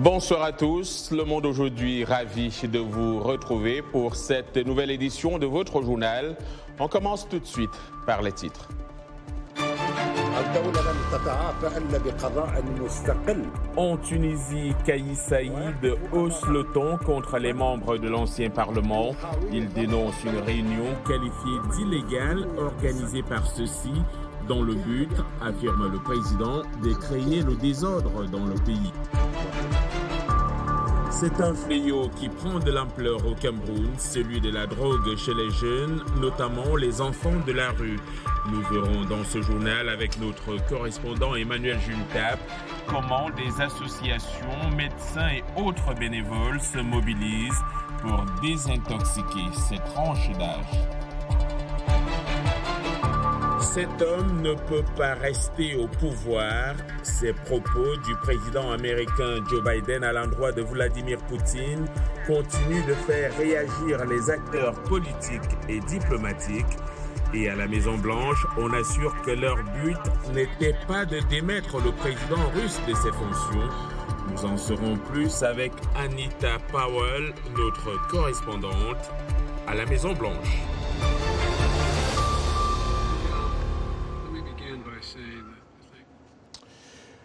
Bonsoir à tous, Le Monde aujourd'hui, ravi de vous retrouver pour cette nouvelle édition de votre journal. On commence tout de suite par les titres. En Tunisie, Kais Saïd hausse le ton contre les membres de l'ancien Parlement. Il dénonce une réunion qualifiée d'illégale organisée par ceux-ci dans le but, affirme le président, de créer le désordre dans le pays. C'est un fléau qui prend de l'ampleur au Cameroun, celui de la drogue chez les jeunes, notamment les enfants de la rue. Nous verrons dans ce journal avec notre correspondant Emmanuel Juntap comment des associations, médecins et autres bénévoles se mobilisent pour désintoxiquer cette tranche d'âge. Cet homme ne peut pas rester au pouvoir. Ces propos du président américain Joe Biden à l'endroit de Vladimir Poutine continuent de faire réagir les acteurs politiques et diplomatiques. Et à la Maison-Blanche, on assure que leur but n'était pas de démettre le président russe de ses fonctions. Nous en saurons plus avec Anita Powell, notre correspondante à la Maison-Blanche.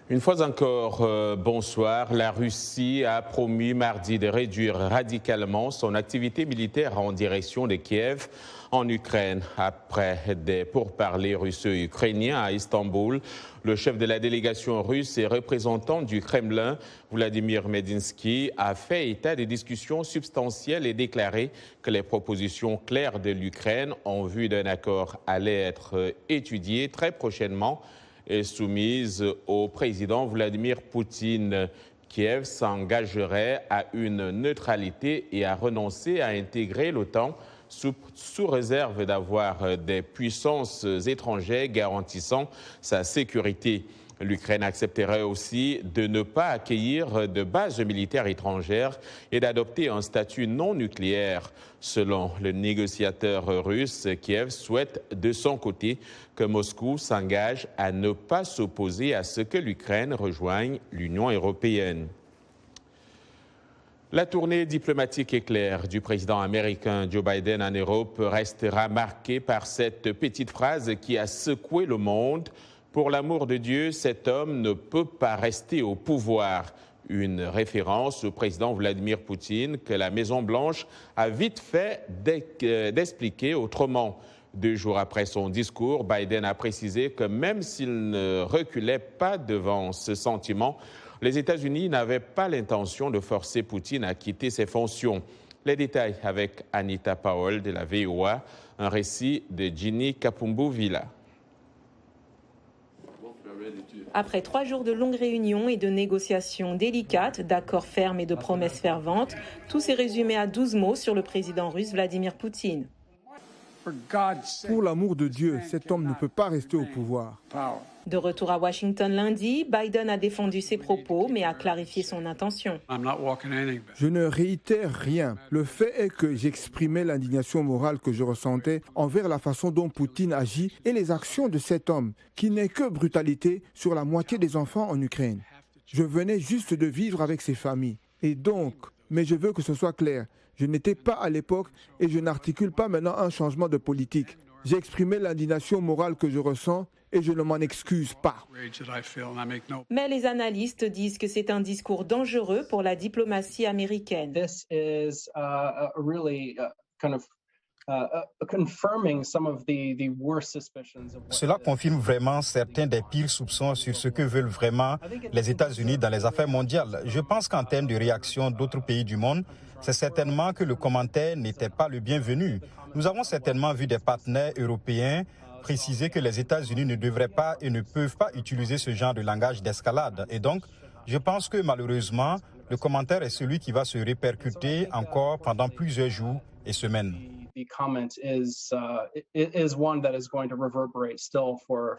Une fois encore, bonsoir. La Russie a promis mardi de réduire radicalement son activité militaire en direction de Kiev, en Ukraine. Après des pourparlers russo-ukrainiens à Istanbul, le chef de la délégation russe et représentant du Kremlin, Vladimir Medinsky, a fait état des discussions substantielles et déclaré que les propositions claires de l'Ukraine en vue d'un accord allaient être étudiées très prochainement et soumise au président Vladimir Poutine. Kiev s'engagerait à une neutralité et à renoncer à intégrer l'OTAN sous réserve d'avoir des puissances étrangères garantissant sa sécurité. L'Ukraine accepterait aussi de ne pas accueillir de bases militaires étrangères et d'adopter un statut non nucléaire. Selon le négociateur russe, Kiev souhaite de son côté que Moscou s'engage à ne pas s'opposer à ce que l'Ukraine rejoigne l'Union européenne. La tournée diplomatique éclair du président américain Joe Biden en Europe restera marquée par cette petite phrase qui a secoué le monde. Pour l'amour de Dieu, cet homme ne peut pas rester au pouvoir. Une référence au président Vladimir Poutine que la Maison-Blanche a vite fait d'expliquer autrement. 2 jours après son discours, Biden a précisé que même s'il ne reculait pas devant ce sentiment, les États-Unis n'avaient pas l'intention de forcer Poutine à quitter ses fonctions. Les détails avec Anita Powell de la VOA, un récit de Ginny Kapumbu-Villa. Après 3 jours de longues réunions et de négociations délicates, d'accords fermes et de promesses ferventes, tout s'est résumé à 12 mots sur le président russe Vladimir Poutine. Pour l'amour de Dieu, cet homme ne peut pas rester au pouvoir. De retour à Washington lundi, Biden a défendu ses propos mais a clarifié son intention. Je ne réitère rien. Le fait est que j'exprimais l'indignation morale que je ressentais envers la façon dont Poutine agit et les actions de cet homme, qui n'est que brutalité sur la moitié des enfants en Ukraine. Je venais juste de vivre avec ces familles. Et donc, mais je veux que ce soit clair, je n'étais pas à l'époque et je n'articule pas maintenant un changement de politique. J'ai exprimé l'indignation morale que je ressens et je ne m'en excuse pas. Mais les analystes disent que c'est un discours dangereux pour la diplomatie américaine. Cela confirme vraiment certains des pires soupçons sur ce que veulent vraiment les États-Unis dans les affaires mondiales. Je pense qu'en termes de réaction d'autres pays du monde, c'est certainement que le commentaire n'était pas le bienvenu. Nous avons certainement vu des partenaires européens préciser que les États-Unis ne devraient pas et ne peuvent pas utiliser ce genre de langage d'escalade. Et donc, je pense que malheureusement, le commentaire est celui qui va se répercuter encore pendant plusieurs jours et semaines. The comment is one that is going to reverberate still for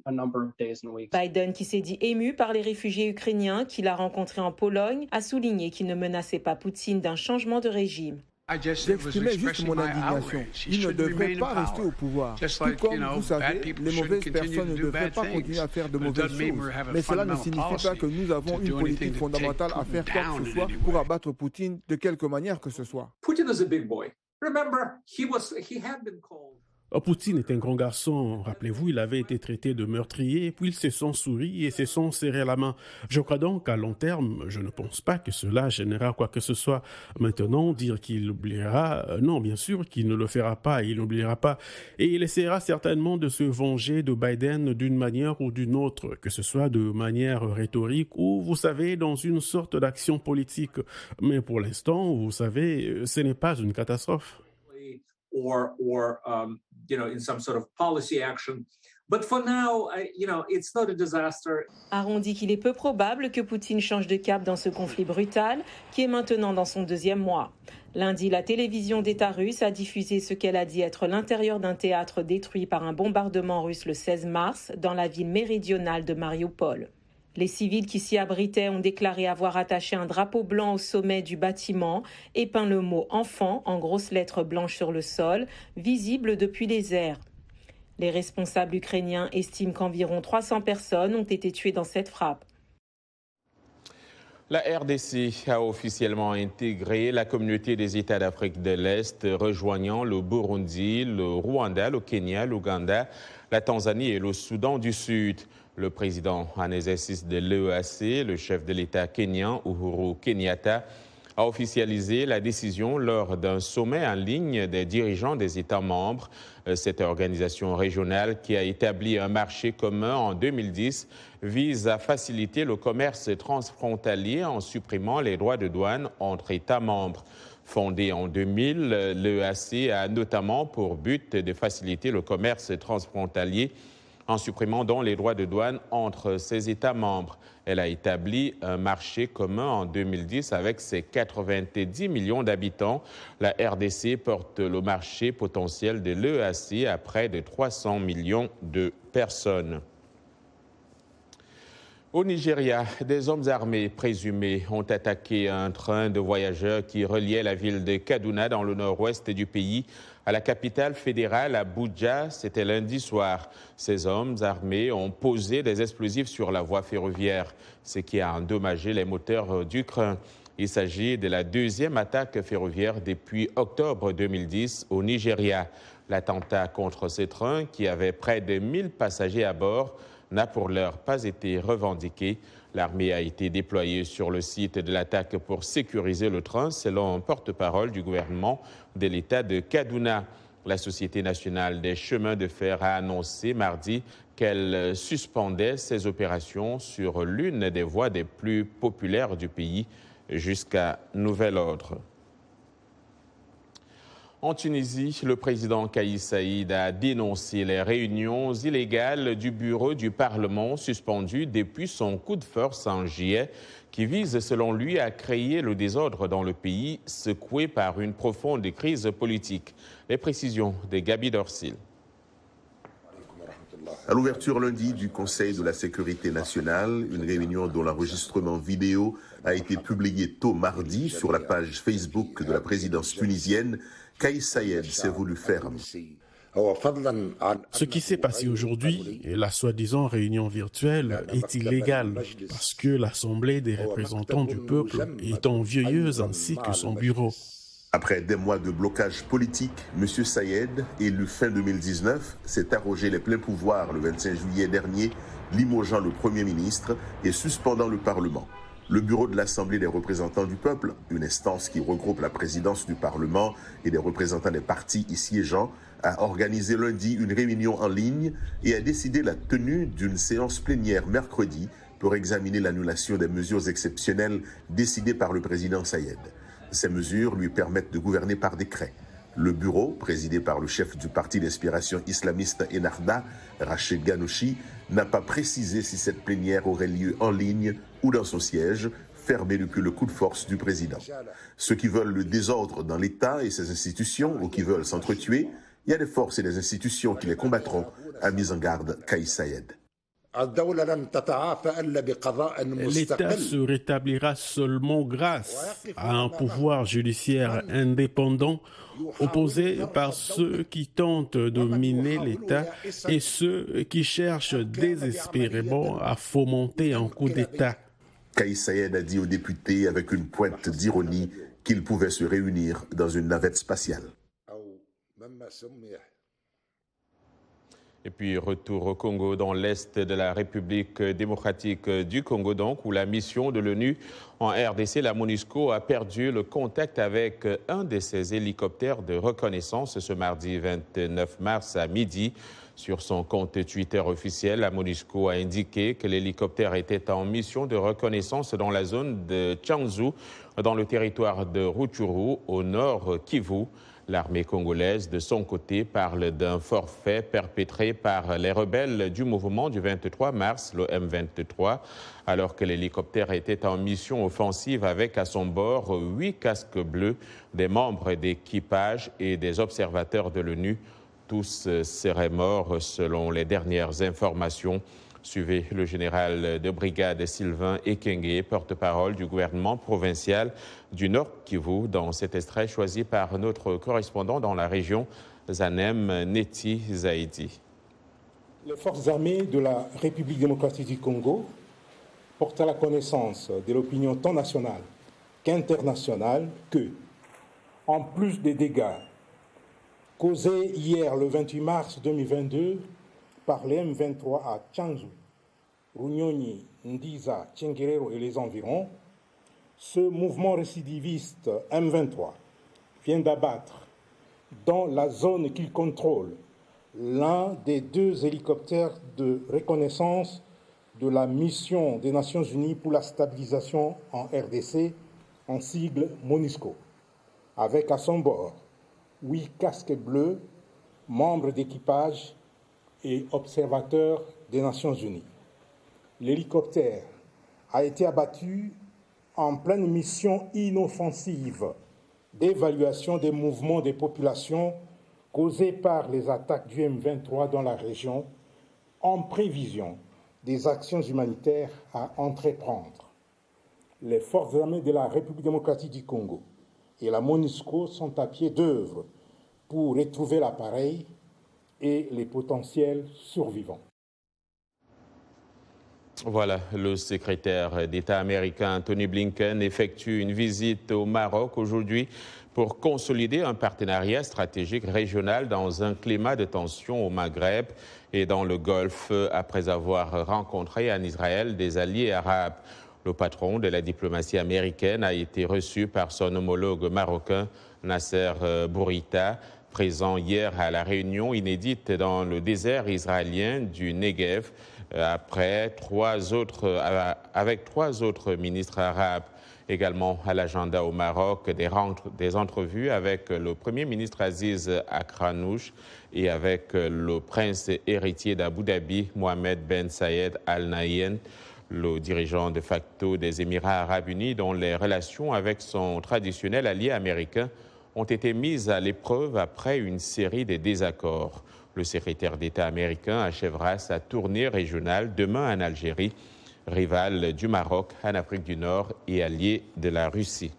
a number of days and weeks. Biden, qui s'est dit ému par les réfugiés ukrainiens qu'il a rencontrés en Pologne, a souligné qu'il ne menaçait pas Poutine d'un changement de régime. J'exprimais juste mon indignation. Il ne devrait pas rester au pouvoir. Tout comme, vous savez, les mauvaises personnes ne devraient pas continuer à faire de mauvaises choses. Mais cela ne signifie pas que nous avons une politique fondamentale à faire quoi que ce soit pour abattre Poutine de quelque manière que ce soit. Putin is a big boy. Remember, he had been called. Poutine est un grand garçon. Rappelez-vous, il avait été traité de meurtrier, puis ils se sont souris et se sont serrés la main. Je crois donc qu'à long terme, je ne pense pas que cela gênera quoi que ce soit. Maintenant, dire qu'il oubliera, non, bien sûr qu'il ne le fera pas, il n'oubliera pas. Et il essaiera certainement de se venger de Biden d'une manière ou d'une autre, que ce soit de manière rhétorique ou, vous savez, dans une sorte d'action politique. Mais pour l'instant, vous savez, ce n'est pas une catastrophe. In some sort of policy action. But for now, it's not a disaster. Aron dit qu'il est peu probable que Poutine change de cap dans ce conflit brutal qui est maintenant dans son 2e mois. Lundi, la télévision d'État russe a diffusé ce qu'elle a dit être l'intérieur d'un théâtre détruit par un bombardement russe le 16 mars dans la ville méridionale de Mariupol. Les civils qui s'y abritaient ont déclaré avoir attaché un drapeau blanc au sommet du bâtiment et peint le mot « enfant » en grosses lettres blanches sur le sol, visible depuis les airs. Les responsables ukrainiens estiment qu'environ 300 personnes ont été tuées dans cette frappe. La RDC a officiellement intégré la communauté des États d'Afrique de l'Est, rejoignant le Burundi, le Rwanda, le Kenya, l'Ouganda, la Tanzanie et le Soudan du Sud. Le président en exercice de l'EAC, le chef de l'État kényan, Uhuru Kenyatta, a officialisé la décision lors d'un sommet en ligne des dirigeants des États membres. Cette organisation régionale, qui a établi un marché commun en 2010, vise à faciliter le commerce transfrontalier en supprimant les droits de douane entre États membres. Fondée en 2000, l'EAC a notamment pour but de faciliter le commerce transfrontalier en supprimant donc les droits de douane entre ses États membres. Elle a établi un marché commun en 2010 avec ses 90 millions d'habitants. La RDC porte le marché potentiel de l'EAC à près de 300 millions de personnes. Au Nigeria, des hommes armés présumés ont attaqué un train de voyageurs qui reliait la ville de Kaduna dans le nord-ouest du pays à la capitale fédérale Abuja. C'était lundi soir. Ces hommes armés ont posé des explosifs sur la voie ferroviaire, ce qui a endommagé les moteurs du train. Il s'agit de la 2e attaque ferroviaire depuis octobre 2010 au Nigeria. L'attentat contre ces trains, qui avait près de 1000 passagers à bord, n'a pour l'heure pas été revendiqué. L'armée a été déployée sur le site de l'attaque pour sécuriser le train, selon un porte-parole du gouvernement de l'État de Kaduna. La Société nationale des chemins de fer a annoncé mardi qu'elle suspendait ses opérations sur l'une des voies des plus populaires du pays jusqu'à nouvel ordre. En Tunisie, le président Kais Saïed a dénoncé les réunions illégales du bureau du Parlement suspendues depuis son coup de force en juillet, qui vise, selon lui, à créer le désordre dans le pays, secoué par une profonde crise politique. Les précisions de Gabi Dorsil. À l'ouverture lundi du Conseil de la sécurité nationale, une réunion dont l'enregistrement vidéo a été publié tôt mardi sur la page Facebook de la présidence tunisienne, Kais Saïed s'est voulu ferme. Ce qui s'est passé aujourd'hui, et la soi-disant réunion virtuelle, est illégal parce que l'Assemblée des représentants du peuple est envieilleuse ainsi que son bureau. Après des mois de blocage politique, M. Saïed, élu fin 2019, s'est arrogé les pleins pouvoirs le 25 juillet dernier, limogeant le Premier ministre et suspendant le Parlement. Le bureau de l'Assemblée des représentants du peuple, une instance qui regroupe la présidence du Parlement et des représentants des partis y siégeant, a organisé lundi une réunion en ligne et a décidé la tenue d'une séance plénière mercredi pour examiner l'annulation des mesures exceptionnelles décidées par le président Saïed. Ces mesures lui permettent de gouverner par décret. Le bureau, présidé par le chef du parti d'inspiration islamiste Ennahda, Rachid Ghannouchi, n'a pas précisé si cette plénière aurait lieu en ligne ou dans son siège, fermé depuis le coup de force du président. Ceux qui veulent le désordre dans l'État et ses institutions ou qui veulent s'entretuer, il y a des forces et des institutions qui les combattront, a mis en garde Kais Saïed. L'État se rétablira seulement grâce à un pouvoir judiciaire indépendant opposé par ceux qui tentent de miner l'État et ceux qui cherchent désespérément à fomenter un coup d'État. Kais Saied a dit aux députés avec une pointe d'ironie qu'ils pouvaient se réunir dans une navette spatiale. Et puis retour au Congo, dans l'est de la République démocratique du Congo, donc, où la mission de l'ONU en RDC, la MONUSCO, a perdu le contact avec un de ses hélicoptères de reconnaissance ce mardi 29 mars à midi. Sur son compte Twitter officiel, la MONUSCO a indiqué que l'hélicoptère était en mission de reconnaissance dans la zone de Tchanzu, dans le territoire de Rutshuru, au nord Kivu. L'armée congolaise, de son côté, parle d'un forfait perpétré par les rebelles du mouvement du 23 mars, le M23, alors que l'hélicoptère était en mission offensive avec à son bord 8 casques bleus, des membres d'équipage et des observateurs de l'ONU. Tous seraient morts selon les dernières informations. Suivez le général de brigade Sylvain Ekenge, porte-parole du gouvernement provincial du Nord Kivu, dans cet extrait choisi par notre correspondant dans la région, Zanem Neti Zaidi. Les forces armées de la République démocratique du Congo portent à la connaissance de l'opinion tant nationale qu'internationale que, en plus des dégâts causés hier le 28 mars 2022 par les M23 à Tchanzu, Runyonyi, Ndiza, Tchenguerero et les environs, ce mouvement récidiviste M23 vient d'abattre dans la zone qu'il contrôle l'un des 2 hélicoptères de reconnaissance de la mission des Nations Unies pour la stabilisation en RDC, en sigle MONUSCO, avec à son bord 8 casques bleus, membres d'équipage et observateurs des Nations Unies. L'hélicoptère a été abattu en pleine mission inoffensive d'évaluation des mouvements des populations causés par les attaques du M23 dans la région, en prévision des actions humanitaires à entreprendre. Les forces armées de la République démocratique du Congo et la MONUSCO sont à pied d'œuvre pour retrouver l'appareil et les potentiels survivants. Voilà, le secrétaire d'État américain Tony Blinken effectue une visite au Maroc aujourd'hui pour consolider un partenariat stratégique régional dans un climat de tension au Maghreb et dans le Golfe, après avoir rencontré en Israël des alliés arabes. Le patron de la diplomatie américaine a été reçu par son homologue marocain Nasser Bourita, présent hier à la réunion inédite dans le désert israélien du Negev, avec 3 autres ministres arabes. Également à l'agenda au Maroc, des entrevues avec le Premier ministre Aziz Akranouch et avec le prince héritier d'Abu Dhabi, Mohamed Ben Sayed Al Nahyan, le dirigeant de facto des Émirats arabes unis, dont les relations avec son traditionnel allié américain ont été mises à l'épreuve après une série de désaccords. Le secrétaire d'État américain achèvera sa tournée régionale demain en Algérie, rivale du Maroc en Afrique du Nord et allié de la Russie.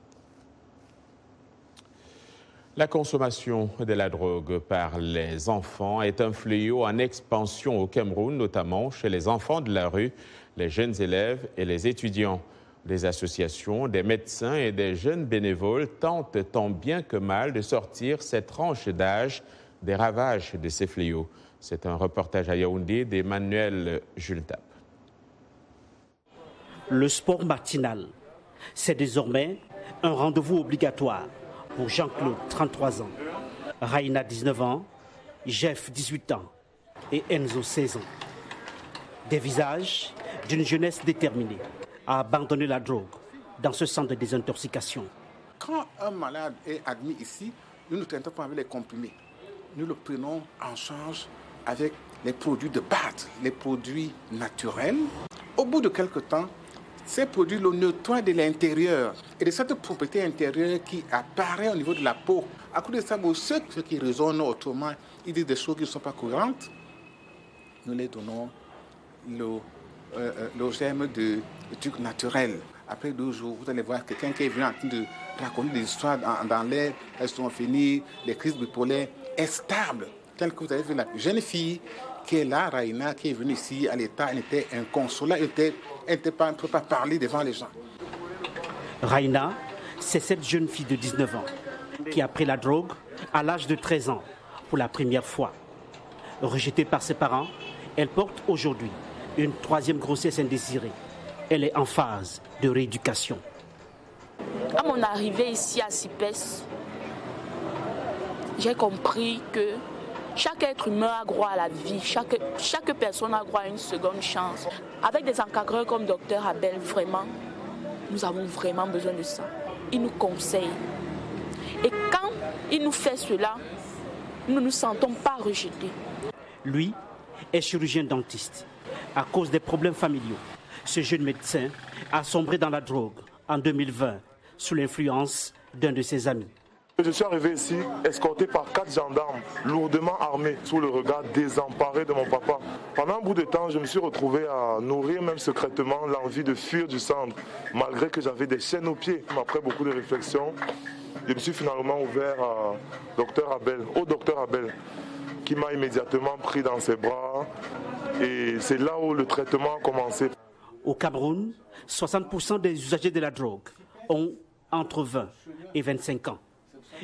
La consommation de la drogue par les enfants est un fléau en expansion au Cameroun, notamment chez les enfants de la rue, les jeunes élèves et les étudiants. Des associations, des médecins et des jeunes bénévoles tentent tant bien que mal de sortir cette tranche d'âge des ravages de ces fléaux. C'est un reportage à Yaoundé d'Emmanuel Jultap. Le sport matinal, c'est désormais un rendez-vous obligatoire pour Jean-Claude, 33 ans, Raina, 19 ans, Jeff, 18 ans et Enzo, 16 ans. Des visages d'une jeunesse déterminée à abandonner la drogue dans ce centre de désintoxication. Quand un malade est admis ici, nous ne traitons pas avec les comprimés. Nous le prenons en charge avec les produits de base, les produits naturels. Au bout de quelques temps, ces produits le nettoient de l'intérieur et de cette propriété intérieure qui apparaît au niveau de la peau. À cause de ça, ceux qui raisonnent autrement, ils disent des choses qui ne sont pas courantes. Nous les donnons le germe de trucs naturels. Après 2 jours, vous allez voir quelqu'un qui est venu en train de raconter des histoires dans l'air, elles sont finies, les crises bipolaires, est stable. Tel que vous avez vu la jeune fille qui est là, Raina, qui est venue ici à l'état, elle était inconsolable, elle ne peut pas parler devant les gens. Raina, c'est cette jeune fille de 19 ans qui a pris la drogue à l'âge de 13 ans pour la première fois. Rejetée par ses parents, elle porte aujourd'hui une 3e grossesse indésirée. Elle est en phase de rééducation. À mon arrivée ici à CIPES, j'ai compris que chaque être humain a droit à la vie, chaque personne a droit à une seconde chance. Avec des encadreurs comme Dr Abel, vraiment, nous avons vraiment besoin de ça. Il nous conseille. Et quand il nous fait cela, nous ne nous sentons pas rejetés. Lui est chirurgien dentiste. À cause des problèmes familiaux, ce jeune médecin a sombré dans la drogue en 2020 sous l'influence d'un de ses amis. Je suis arrivé ici escorté par 4 gendarmes lourdement armés sous le regard désemparé de mon papa. Pendant un bout de temps, je me suis retrouvé à nourrir même secrètement l'envie de fuir du centre, malgré que j'avais des chaînes aux pieds. Après beaucoup de réflexions, je me suis finalement ouvert au docteur Abel, qui m'a immédiatement pris dans ses bras. Et c'est là où le traitement a commencé. Au Cameroun, 60% des usagers de la drogue ont entre 20 et 25 ans.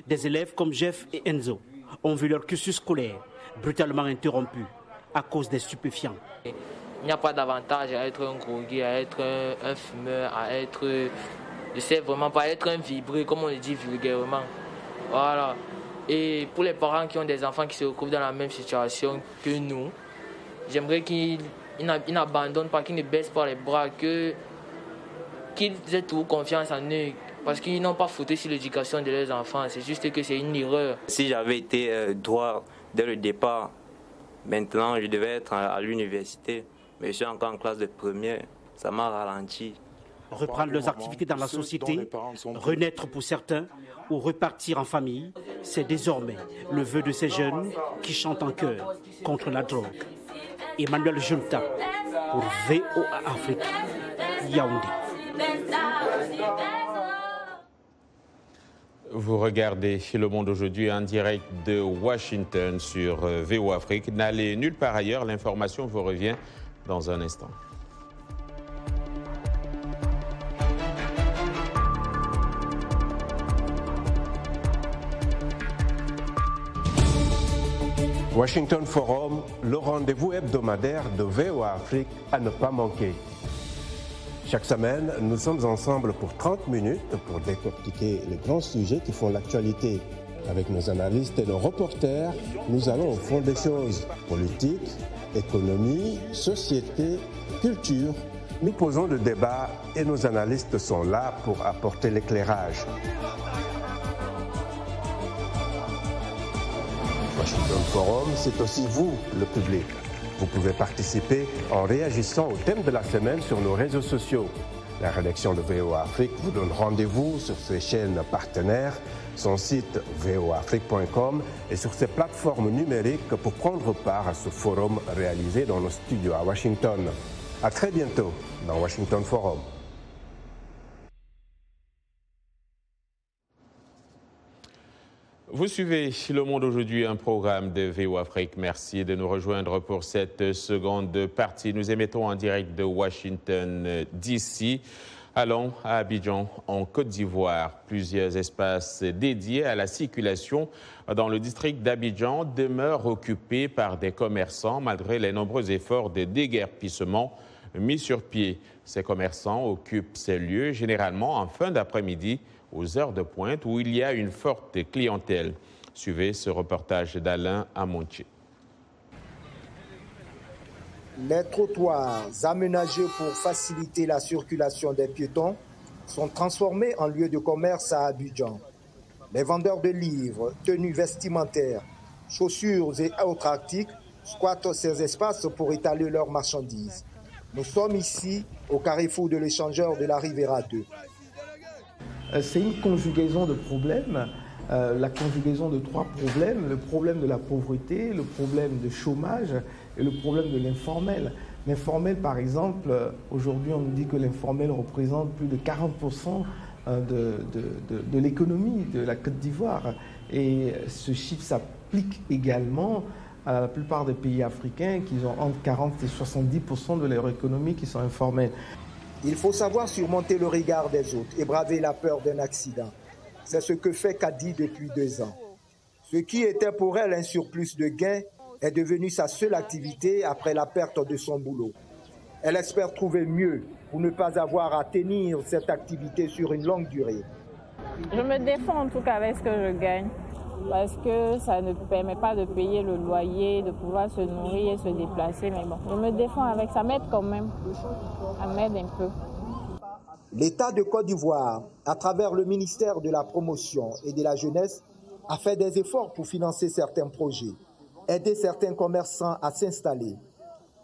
Des élèves comme Jeff et Enzo ont vu leur cursus scolaire brutalement interrompu à cause des stupéfiants. Il n'y a pas d'avantage à être un drogué, à être un fumeur, à être, je sais vraiment pas, être un vibré, comme on le dit vulgairement. Voilà. Et pour les parents qui ont des enfants qui se retrouvent dans la même situation que nous, j'aimerais qu'ils n'abandonnent pas, qu'ils ne baissent pas les bras, qu'ils aient toujours confiance en eux. Parce qu'ils n'ont pas fauté sur l'éducation de leurs enfants, c'est juste que c'est une erreur. Si j'avais été droit dès le départ, maintenant je devais être à l'université, mais je suis encore en classe de première, ça m'a ralenti. Reprendre leurs activités dans la société, renaître pour certains ou repartir en famille, c'est désormais le vœu de ces jeunes qui chantent en chœur contre la drogue. Emmanuel Junta pour VOA Afrique, Yaoundé. Vous regardez Le Monde aujourd'hui en direct de Washington sur VOA Afrique. N'allez nulle part ailleurs, l'information vous revient dans un instant. Washington Forum, le rendez-vous hebdomadaire de VOA Afrique à ne pas manquer. Chaque semaine, nous sommes ensemble pour 30 minutes pour décortiquer les grands sujets qui font l'actualité. Avec nos analystes et nos reporters, nous allons au fond des choses. Politique, économie, société, culture. Nous posons le débat et nos analystes sont là pour apporter l'éclairage. Washington Forum, c'est aussi vous, le public. Vous pouvez participer en réagissant au thème de la semaine sur nos réseaux sociaux. La rédaction de VOA Afrique vous donne rendez-vous sur ses chaînes partenaires, son site voaafrique.com et sur ses plateformes numériques pour prendre part à ce forum réalisé dans nos studios à Washington. À très bientôt dans Washington Forum. Vous suivez Le Monde aujourd'hui, un programme de VOA Afrique. Merci de nous rejoindre pour cette seconde partie. Nous émettons en direct de Washington DC. Allons à Abidjan, en Côte d'Ivoire. Plusieurs espaces dédiés à la circulation dans le district d'Abidjan demeurent occupés par des commerçants malgré les nombreux efforts de déguerpissement mis sur pied. Ces commerçants occupent ces lieux généralement en fin d'après-midi aux heures de pointe où il y a une forte clientèle. Suivez ce reportage d'Alain Amontier. Les trottoirs aménagés pour faciliter la circulation des piétons sont transformés en lieux de commerce à Abidjan. Les vendeurs de livres, tenues vestimentaires, chaussures et autres articles squattent ces espaces pour étaler leurs marchandises. Nous sommes ici au carrefour de l'échangeur de la Rivera 2. C'est une conjugaison de problèmes, la conjugaison de 3 problèmes, le problème de la pauvreté, le problème de chômage et le problème de l'informel. L'informel, par exemple, aujourd'hui, on nous dit que l'informel représente plus de 40% de l'économie de la Côte d'Ivoire. Et ce chiffre s'applique également à la plupart des pays africains qui ont entre 40 et 70% de leur économie qui sont informels. Il faut savoir surmonter le regard des autres et braver la peur d'un accident. C'est ce que fait Kadi depuis 2 ans. Ce qui était pour elle un surplus de gains est devenu sa seule activité après la perte de son boulot. Elle espère trouver mieux pour ne pas avoir à tenir cette activité sur une longue durée. Je me défends en tout cas avec ce que je gagne, parce que ça ne permet pas de payer le loyer, de pouvoir se nourrir et se déplacer. Mais bon, je me défends avec, ça m'aide quand même, ça m'aide un peu. L'État de Côte d'Ivoire, à travers le ministère de la Promotion et de la Jeunesse, a fait des efforts pour financer certains projets, aider certains commerçants à s'installer.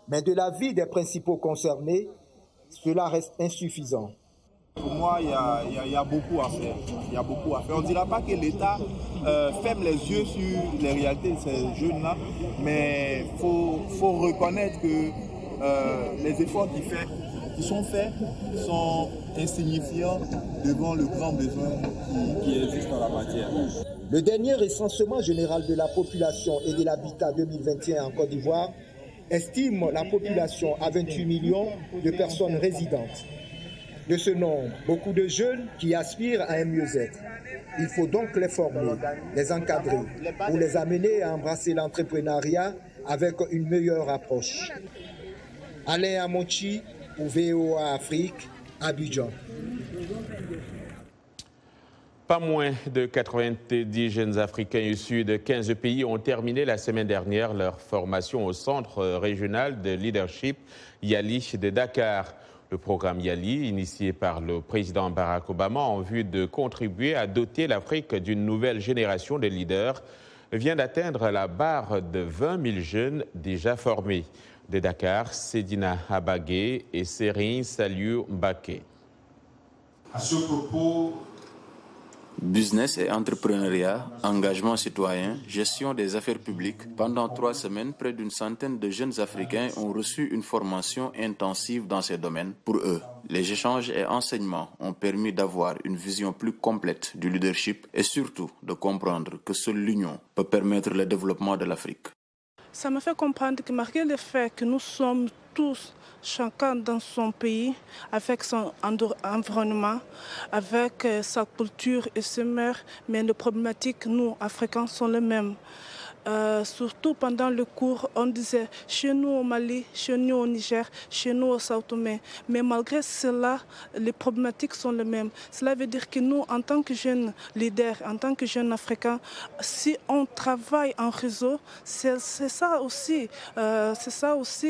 Mais de l'avis des principaux concernés, cela reste insuffisant. Pour moi, il y a beaucoup à faire. Il y a beaucoup à faire. On ne dira pas que l'État ferme les yeux sur les réalités de ces jeunes-là, mais il faut reconnaître que les efforts qui sont faits sont insignifiants devant le grand besoin qui existe en la matière. Le dernier recensement général de la population et de l'habitat 2021 en Côte d'Ivoire estime la population à 28 millions de personnes résidentes. De ce nombre, beaucoup de jeunes qui aspirent à un mieux-être. Il faut donc les former, les encadrer, pour les amener à embrasser l'entrepreneuriat avec une meilleure approche. Alain Amochi pour VOA Afrique, Abidjan. Pas moins de 90 jeunes Africains issus de 15 pays ont terminé la semaine dernière leur formation au Centre régional de leadership Yali de Dakar. Le programme Yali, initié par le président Barack Obama en vue de contribuer à doter l'Afrique d'une nouvelle génération de leaders, vient d'atteindre la barre de 20 000 jeunes déjà formés. De Dakar, Sedina Abagé et Serine Saliou Mbaké. À ce propos, business et entrepreneuriat, engagement citoyen, gestion des affaires publiques. Pendant 3 semaines, près d'une centaine de jeunes Africains ont reçu une formation intensive dans ces domaines. Pour eux, les échanges et enseignements ont permis d'avoir une vision plus complète du leadership et surtout de comprendre que seule l'union peut permettre le développement de l'Afrique. Ça me fait comprendre que malgré le fait que nous sommes tous, chacun dans son pays, avec son environnement, avec sa culture et ses mœurs, mais les problématiques, nous, Africains, sont les mêmes. Surtout pendant le cours, on disait chez nous au Mali, chez nous au Niger, chez nous au Sao Tomé. Mais malgré cela, les problématiques sont les mêmes. Cela veut dire que nous, en tant que jeunes leaders, en tant que jeunes Africains, si on travaille en réseau, c'est ça aussi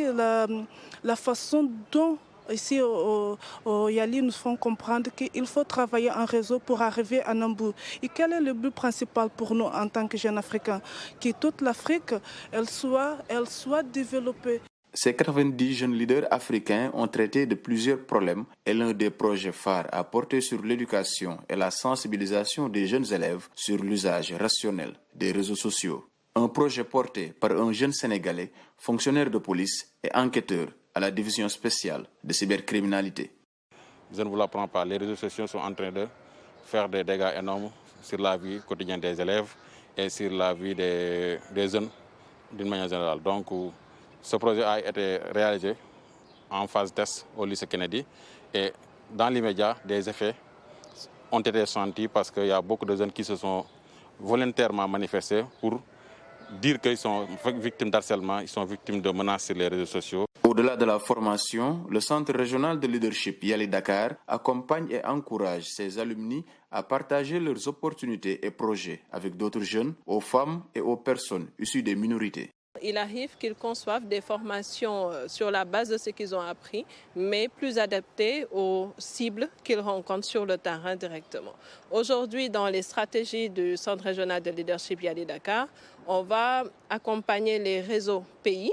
la façon dont ici au Yali nous font comprendre qu'il faut travailler en réseau pour arriver à un bout. Et quel est le but principal pour nous en tant que jeunes Africains? Que toute l'Afrique elle soit développée. Ces 90 jeunes leaders africains ont traité de plusieurs problèmes et l'un des projets phares a porté sur l'éducation et la sensibilisation des jeunes élèves sur l'usage rationnel des réseaux sociaux. Un projet porté par un jeune Sénégalais, fonctionnaire de police et enquêteur à la division spéciale de cybercriminalité. Je ne vous l'apprends pas, les réseaux sociaux sont en train de faire des dégâts énormes sur la vie quotidienne des élèves et sur la vie des jeunes d'une manière générale. Donc, ce projet a été réalisé en phase test au lycée Kennedy et dans l'immédiat, des effets ont été sentis parce qu'il y a beaucoup de jeunes qui se sont volontairement manifestés pour dire qu'ils sont victimes d'harcèlement, ils sont victimes de menaces sur les réseaux sociaux. Au-delà de la formation, le Centre régional de leadership Yali Dakar accompagne et encourage ses alumni à partager leurs opportunités et projets avec d'autres jeunes, aux femmes et aux personnes issues des minorités. Il arrive qu'ils conçoivent des formations sur la base de ce qu'ils ont appris, mais plus adaptées aux cibles qu'ils rencontrent sur le terrain directement. Aujourd'hui, dans les stratégies du Centre régional de leadership Yali Dakar, on va accompagner les réseaux pays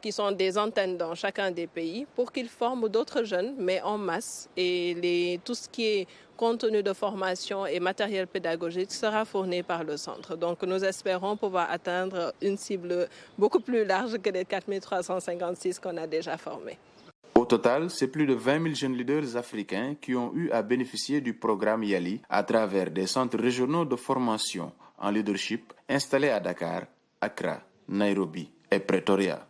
qui sont des antennes dans chacun des pays pour qu'ils forment d'autres jeunes, mais en masse. Et tout ce qui est contenu de formation et matériel pédagogique sera fourni par le centre. Donc nous espérons pouvoir atteindre une cible beaucoup plus large que les 4356 qu'on a déjà formés. Au total, c'est plus de 20 000 jeunes leaders africains qui ont eu à bénéficier du programme YALI à travers des centres régionaux de formation en leadership installés à Dakar, Accra, Nairobi et Pretoria.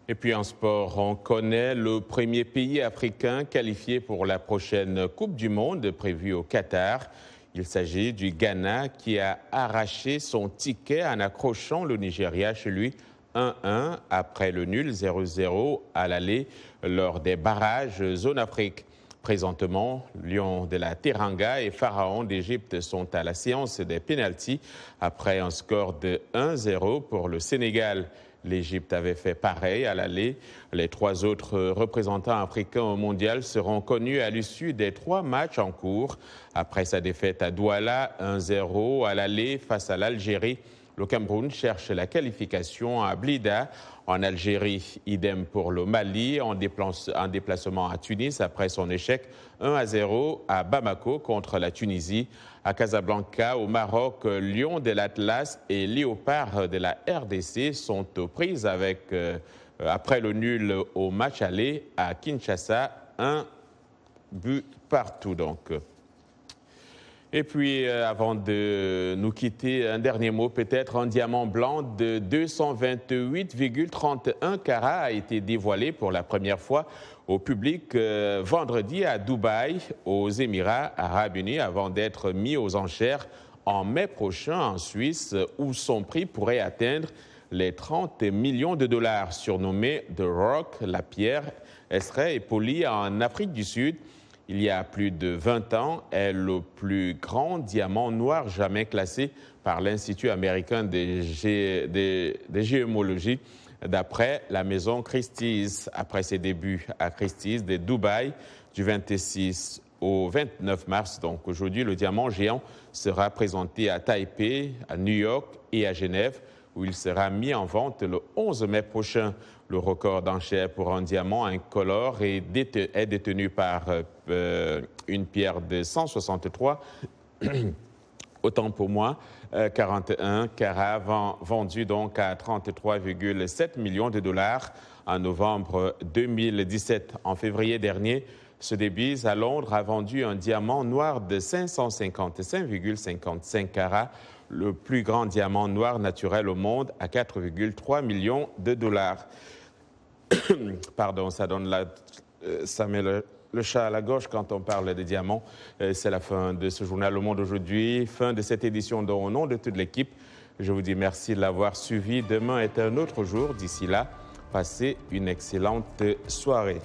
Et puis en sport, on connaît le premier pays africain qualifié pour la prochaine Coupe du Monde prévue au Qatar. Il s'agit du Ghana qui a arraché son ticket en accrochant le Nigeria chez lui 1-1 après le nul 0-0 à l'aller lors des barrages Zone Afrique. Présentement, Lion de la Teranga et Pharaon d'Égypte sont à la séance des pénaltys après un score de 1-0 pour le Sénégal. L'Égypte avait fait pareil à l'aller. Les 3 autres représentants africains au mondial seront connus à l'issue des 3 matchs en cours. Après sa défaite à Douala, 1-0 à l'aller face à l'Algérie, le Cameroun cherche la qualification à Blida. En Algérie, idem pour le Mali, en déplacement à Tunis après son échec 1-0 à Bamako contre la Tunisie. À Casablanca, au Maroc, Lion de l'Atlas et Léopard de la RDC sont aux prises après le nul au match aller à Kinshasa, 1 but partout donc. Et puis, avant de nous quitter, un dernier mot peut-être. Un diamant blanc de 228,31 carats a été dévoilé pour la première fois au public vendredi à Dubaï, aux Émirats arabes unis, avant d'être mis aux enchères en mai prochain en Suisse, où son prix pourrait atteindre les 30 millions de dollars. Surnommé The Rock, la pierre serait polie en Afrique du Sud. Il y a plus de 20 ans, est le plus grand diamant noir jamais classé par l'Institut américain des géomologies, d'après la maison Christie's. Après ses débuts à Christie's de Dubaï, du 26 au 29 mars, donc aujourd'hui, le diamant géant sera présenté à Taipei, à New York et à Genève, où il sera mis en vente le 11 mai prochain. Le record d'enchère pour un diamant incolore est détenu par une pierre de 163, autant pour moi, 41 carats, vendu donc à 33,7 millions de dollars en novembre 2017. En février dernier, Sotheby's à Londres a vendu un diamant noir de 555,55 carats, le plus grand diamant noir naturel au monde, à 4,3 millions de dollars. Pardon, ça met le chat à la gauche quand on parle de diamants. C'est la fin de ce journal Le Monde aujourd'hui, fin de cette édition dont, au nom de toute l'équipe, je vous dis merci de l'avoir suivi. Demain est un autre jour. D'ici là, passez une excellente soirée.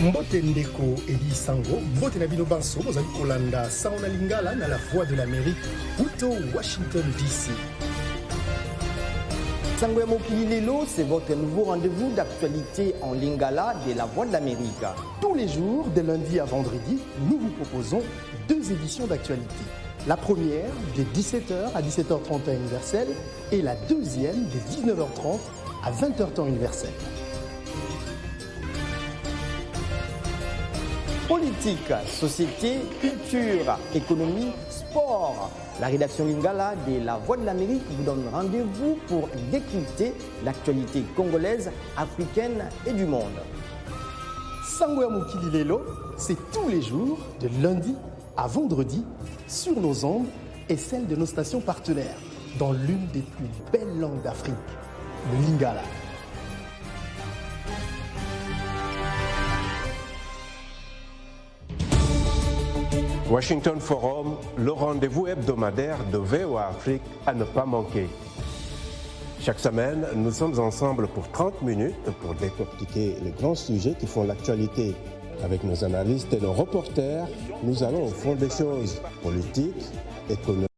Mbote Ndeko Eli Sango, Mbote Nabino Banso, Mozali Kolanda, Saona Lingala, na la Voix de l'Amérique, Uto, Washington DC. Sango Mokili Lelo, c'est votre nouveau rendez-vous d'actualité en Lingala de la Voix de l'Amérique. Tous les jours, de lundi à vendredi, nous vous proposons 2 éditions d'actualité. La première de 17h à 17h30 à universel et la deuxième de 19h30 à 20h temps universel. Politique, société, culture, économie, sport. La rédaction Lingala de la Voix de l'Amérique vous donne rendez-vous pour décrypter l'actualité congolaise, africaine et du monde. Sango Mokili Lelo, c'est tous les jours, de lundi à vendredi, sur nos ondes et celles de nos stations partenaires, dans l'une des plus belles langues d'Afrique, le Lingala. Washington Forum, le rendez-vous hebdomadaire de VOA Afrique à ne pas manquer. Chaque semaine, nous sommes ensemble pour 30 minutes pour décortiquer les grands sujets qui font l'actualité. Avec nos analystes et nos reporters, nous allons au fond des choses, politiques, économiques.